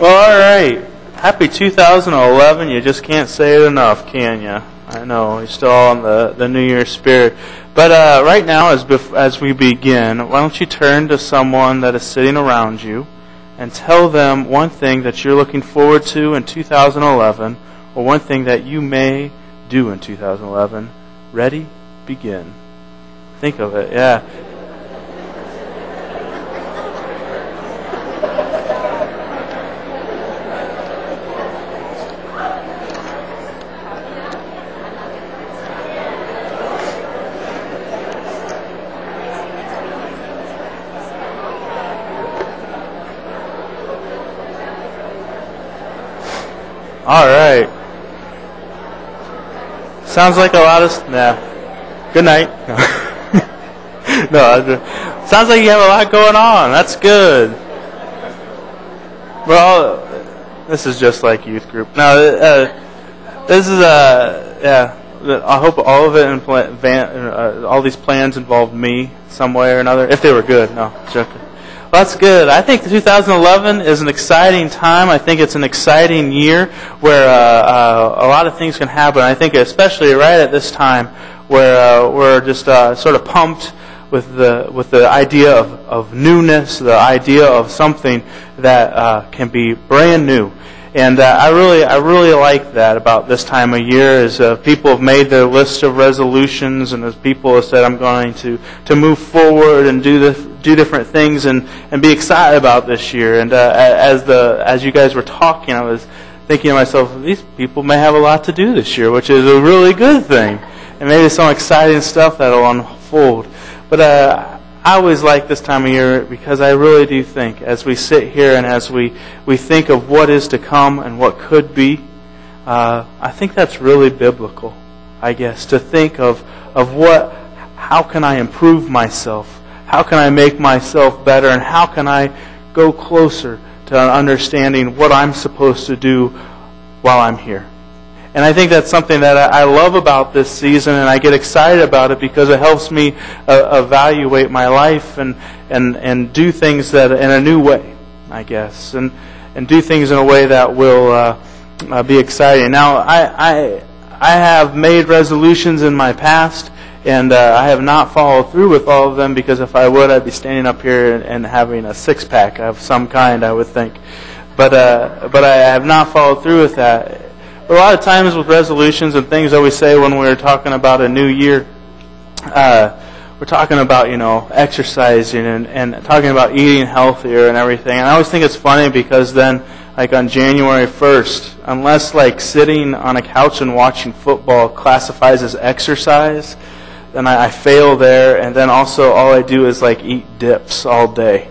Well, all right. Happy 2011. You just can't say it enough, can you? I know, you're still on the New Year spirit. But right now, as we begin, why don't you turn to someone that is sitting around you and tell them one thing that you're looking forward to in 2011, or one thing that you may do in 2011. Ready? Begin. Think of it, yeah. All right. Sounds like a lot of... Good night. No, sounds like you have a lot going on. That's good. Well, this is just like youth group. No, this is I hope all of it, all these plans involved me some way or another. If they were good, no, joking. Well, that's good. I think 2011 is an exciting time. I think it's an exciting year where a lot of things can happen. I think especially right at this time where we're just sort of pumped with the idea of newness, the idea of something that can be brand new. And I really like that about this time of year, is people have made their list of resolutions, and as people have said, I'm going to move forward and do different things and be excited about this year. And as you guys were talking, I was thinking to myself, these people may have a lot to do this year, which is a really good thing, and maybe some exciting stuff that'll unfold. But I always like this time of year because I really do think, as we sit here and as we think of what is to come and what could be, I think that's really biblical, I guess, to think of how can I improve myself? How can I make myself better? And how can I go closer to understanding what I'm supposed to do while I'm here? And I think that's something that I love about this season, and I get excited about it because it helps me evaluate my life and do things that in a new way, I guess, and do things in a way that will be exciting. Now, I have made resolutions in my past, and I have not followed through with all of them, because if I would, I'd be standing up here and having a six-pack of some kind, I would think. But I have not followed through with that. A lot of times with resolutions and things that we say when we're talking about a new year, we're talking about, exercising and talking about eating healthier and everything. And I always think it's funny because then, like on January 1st, unless like sitting on a couch and watching football classifies as exercise, then I fail there. And then also all I do is like eat dips all day.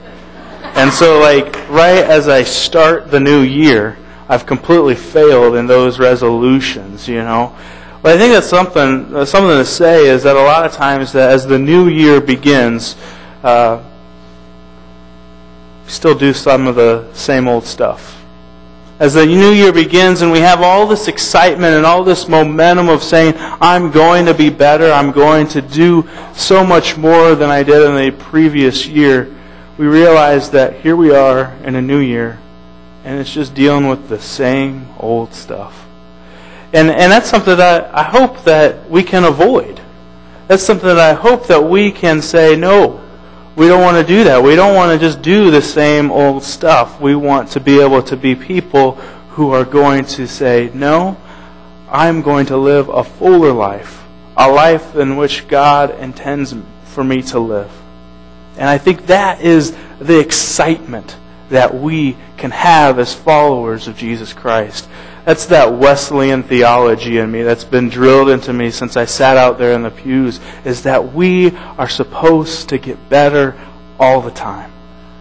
And so like right as I start the new year, I've completely failed in those resolutions, But I think that's something to say, is that a lot of times that as the new year begins, we still do some of the same old stuff. As the new year begins and we have all this excitement and all this momentum of saying, I'm going to be better, I'm going to do so much more than I did in the previous year, we realize that here we are in a new year, and it's just dealing with the same old stuff. And that's something that I hope that we can avoid. That's something that I hope that we can say, no, we don't want to do that. We don't want to just do the same old stuff. We want to be able to be people who are going to say, no, I'm going to live a fuller life, a life in which God intends for me to live. And I think that is the excitement that we can have as followers of Jesus Christ. That's that Wesleyan theology in me that's been drilled into me since I sat out there in the pews, is that we are supposed to get better all the time.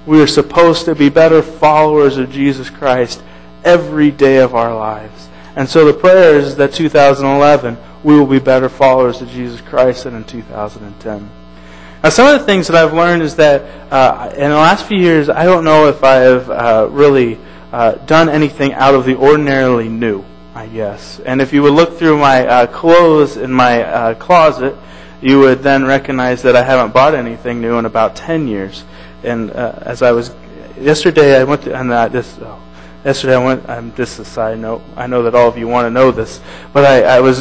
We are supposed to be better followers of Jesus Christ every day of our lives. And so the prayer is that 2011, we will be better followers of Jesus Christ than in 2010. Now, some of the things that I've learned is that in the last few years, I don't know if I have really done anything out of the ordinarily new, I guess. And if you would look through my clothes in my closet, you would then recognize that I haven't bought anything new in about 10 years. And as I was yesterday, I went to, and yesterday I went. This is a side note. I know that all of you want to know this, but it was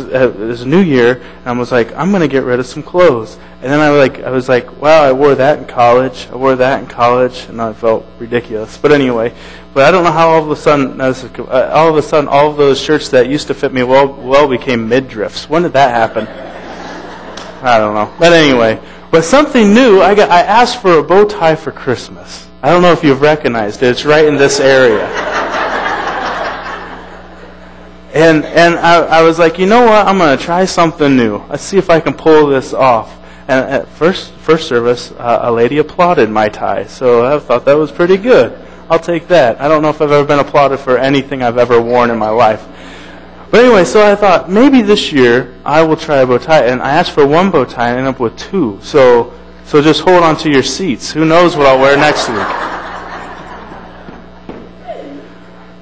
a new year, and I was like, I'm going to get rid of some clothes. And then I was like, wow, I wore that in college. And I felt ridiculous. But anyway, I don't know how all of a sudden, all of those shirts that used to fit me well became midriffs. When did that happen? I don't know. But anyway, but something new. I asked for a bow tie for Christmas. I don't know if you've recognized it. It's right in this area. And I was like, you know what? I'm going to try something new. Let's see if I can pull this off. And at first service, a lady applauded my tie. So I thought that was pretty good. I'll take that. I don't know if I've ever been applauded for anything I've ever worn in my life. But anyway, so I thought, maybe this year I will try a bow tie. And I asked for one bow tie and I ended up with two. So just hold on to your seats. Who knows what I'll wear next week.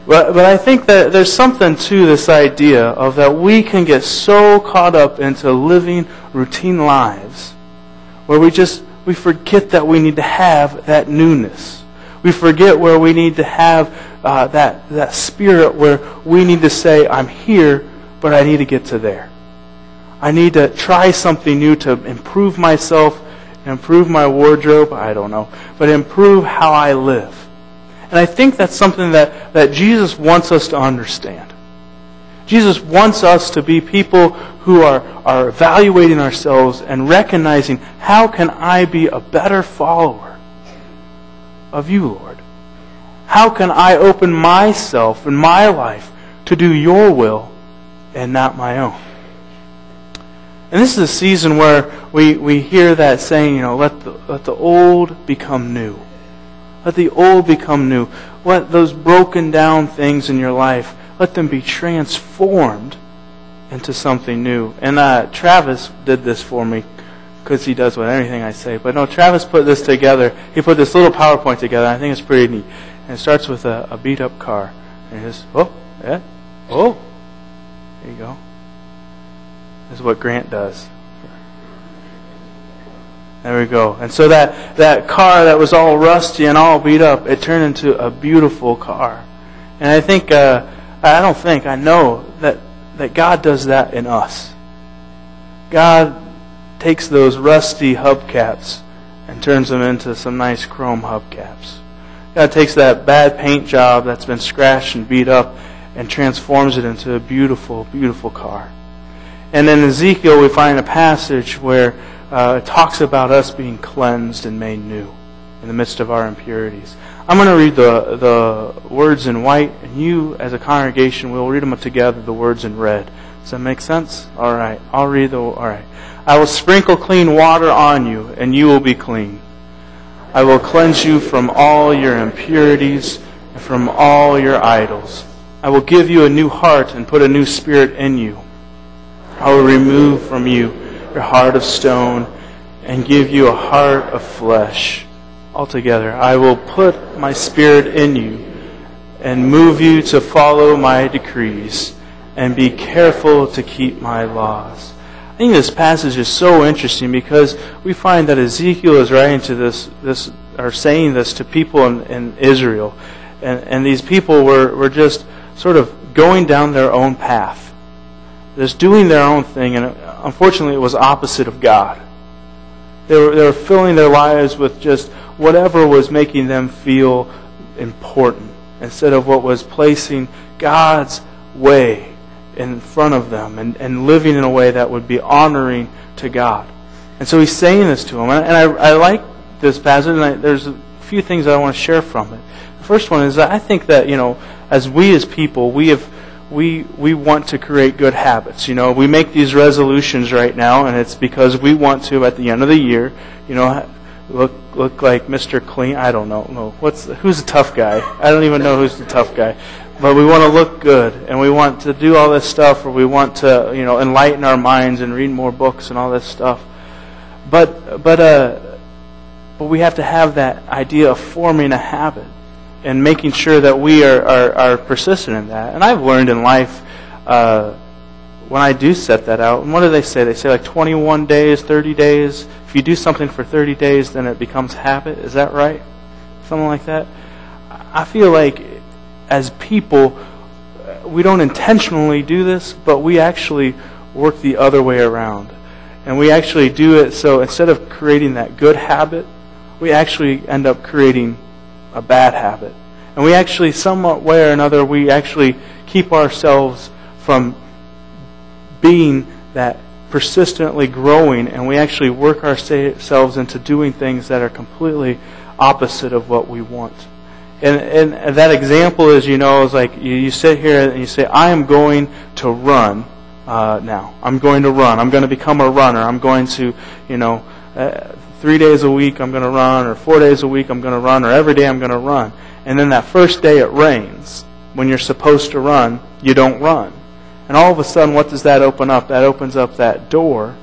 But I think that there's something to this idea of that we can get so caught up into living routine lives where we forget that we need to have that newness. We forget where we need to have that spirit where we need to say, I'm here, but I need to get to there. I need to try something new to improve myself, improve my wardrobe, I don't know, but improve how I live. And I think that's something that Jesus wants us to understand. Jesus wants us to be people who are evaluating ourselves and recognizing, how can I be a better follower of you, Lord? How can I open myself and my life to do your will and not my own? And this is a season where we hear that saying, let the old become new. Let the old become new. Let those broken down things in your life, let them be transformed into something new. And Travis did this for me, because he does with anything I say. But no, Travis put this together. He put this little PowerPoint together. I think it's pretty neat. And it starts with a beat-up car. And he just, there you go. This is what Grant does. There we go. And so that car that was all rusty and all beat up, it turned into a beautiful car. And I know that God does that in us. God takes those rusty hubcaps and turns them into some nice chrome hubcaps. God takes that bad paint job that's been scratched and beat up and transforms it into a beautiful, beautiful car. And in Ezekiel, we find a passage where it talks about us being cleansed and made new in the midst of our impurities. I'm going to read the words in white, and you, as a congregation, will read them together, the words in red. Does that make sense? All right. I'll read all right. I will sprinkle clean water on you, and you will be clean. I will cleanse you from all your impurities and from all your idols. I will give you a new heart and put a new spirit in you. I will remove from you your heart of stone and give you a heart of flesh. Altogether, I will put my spirit in you and move you to follow my decrees and be careful to keep my laws. I think this passage is so interesting because we find that Ezekiel is writing to this or saying this to people in Israel. And these people were just sort of going down their own path. Just doing their own thing, and unfortunately it was opposite of God. They were filling their lives with just whatever was making them feel important, instead of what was placing God's way in front of them and living in a way that would be honoring to God. And so he's saying this to them. And I like this passage, and there's a few things I want to share from it. The first one is that I think that, as we as people, we want to create good habits. We make these resolutions right now, and it's because we want to, at the end of the year, look like Mr. Clean. I don't know. No, who's the tough guy? I don't even know who's the tough guy. But we want to look good, and we want to do all this stuff, or we want to, enlighten our minds and read more books and all this stuff. But we have to have that idea of forming a habit and making sure that we are persistent in that. And I've learned in life, when I do set that out, and what do they say? They say like 21 days, 30 days. If you do something for 30 days, then it becomes habit. Is that right? Something like that. I feel like as people, we don't intentionally do this, but we actually work the other way around. And we actually do it so instead of creating that good habit, we actually end up creating a bad habit. And we actually, somewhat way or another, we actually keep ourselves from being that persistently growing, and we actually work ourselves into doing things that are completely opposite of what we want. And that example is, is like you sit here and you say, I am going to run now. I'm going to run. I'm going to become a runner. I'm going to, 3 days a week I'm going to run, or 4 days a week I'm going to run, or every day I'm going to run. And then that first day it rains. When you're supposed to run, you don't run. And all of a sudden, what does that open up? That opens up that door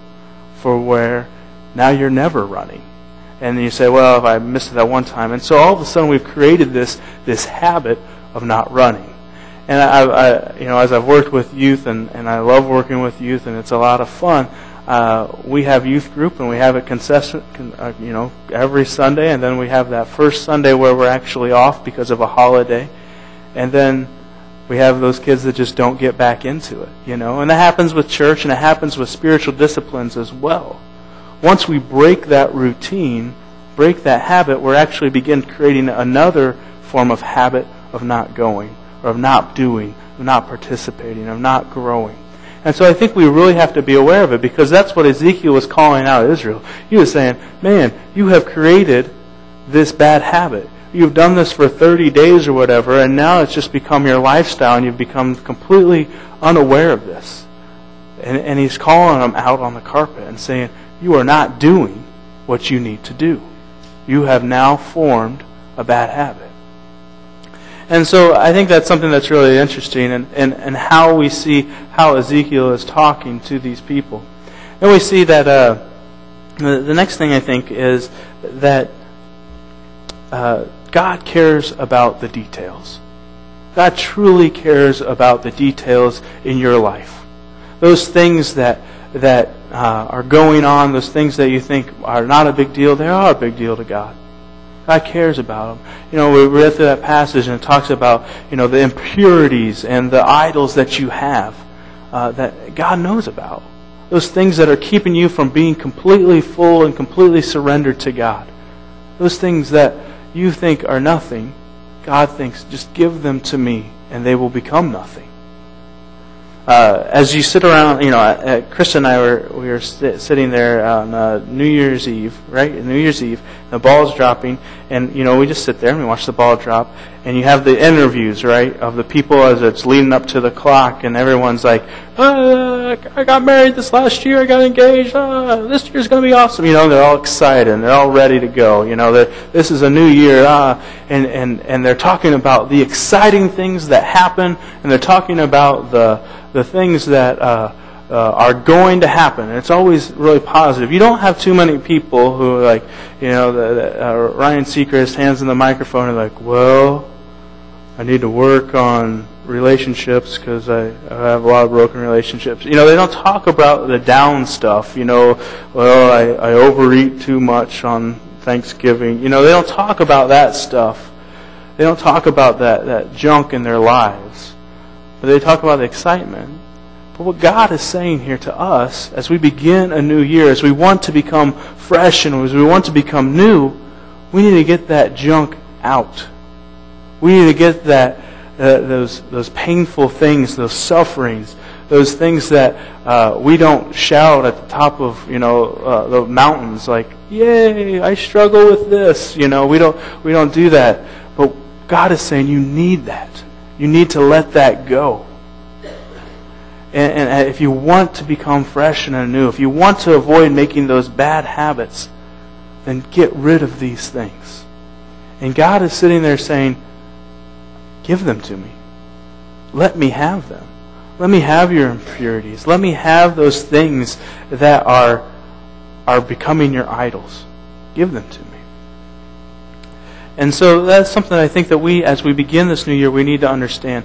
for where now you're never running. And you say, well, if I missed it that one time. And so all of a sudden we've created this habit of not running. And as I've worked with youth, and I love working with youth, and it's a lot of fun, we have youth group, and we have it consistent, every Sunday. And then we have that first Sunday where we're actually off because of a holiday. And then we have those kids that just don't get back into it, And that happens with church, and it happens with spiritual disciplines as well. Once we break that routine, break that habit, we're actually begin creating another form of habit of not going, or of not doing, of not participating, of not growing. And so I think we really have to be aware of it, because that's what Ezekiel was calling out Israel. He was saying, man, you have created this bad habit. You've done this for 30 days or whatever, and now it's just become your lifestyle, and you've become completely unaware of this. And he's calling them out on the carpet and saying, you are not doing what you need to do. You have now formed a bad habit. And so I think that's something that's really interesting, and how we see how Ezekiel is talking to these people. Then we see that the next thing I think is that God cares about the details. God truly cares about the details in your life. Those things that are going on, those things that you think are not a big deal, they are a big deal to God. God cares about them. We read through that passage, and it talks about, the impurities and the idols that you have that God knows about. Those things that are keeping you from being completely full and completely surrendered to God. Those things that you think are nothing, God thinks, just give them to me and they will become nothing. As you sit around, Chris and I were sitting there on New Year's Eve, right? New Year's Eve, the ball's dropping, and we just sit there and we watch the ball drop, and you have the interviews, right, of the people as it's leading up to the clock, and everyone's like, I got married this last year, I got engaged, this year's going to be awesome. They're all excited, and they're all ready to go. This is a new year, and they're talking about the exciting things that happen, and they're talking about the things that are going to happen. And it's always really positive. You don't have too many people who are like, Ryan Seacrest hands in the microphone and like, well, I need to work on relationships because I have a lot of broken relationships. They don't talk about the down stuff. Well, I overeat too much on Thanksgiving. They don't talk about that stuff. They don't talk about that junk in their lives. But they talk about the excitement. But what God is saying here to us, as we begin a new year, as we want to become fresh and as we want to become new, we need to get that junk out. We need to get those painful things, those sufferings, those things that we don't shout at the top of the mountains like, "Yay! I struggle with this." We don't do that. But God is saying you need that. You need to let that go. And if you want to become fresh and anew, if you want to avoid making those bad habits, then get rid of these things. And God is sitting there saying, give them to me. Let me have them. Let me have your impurities. Let me have those things that are becoming your idols. Give them to me. And so that's something I think that we, as we begin this new year, we need to understand.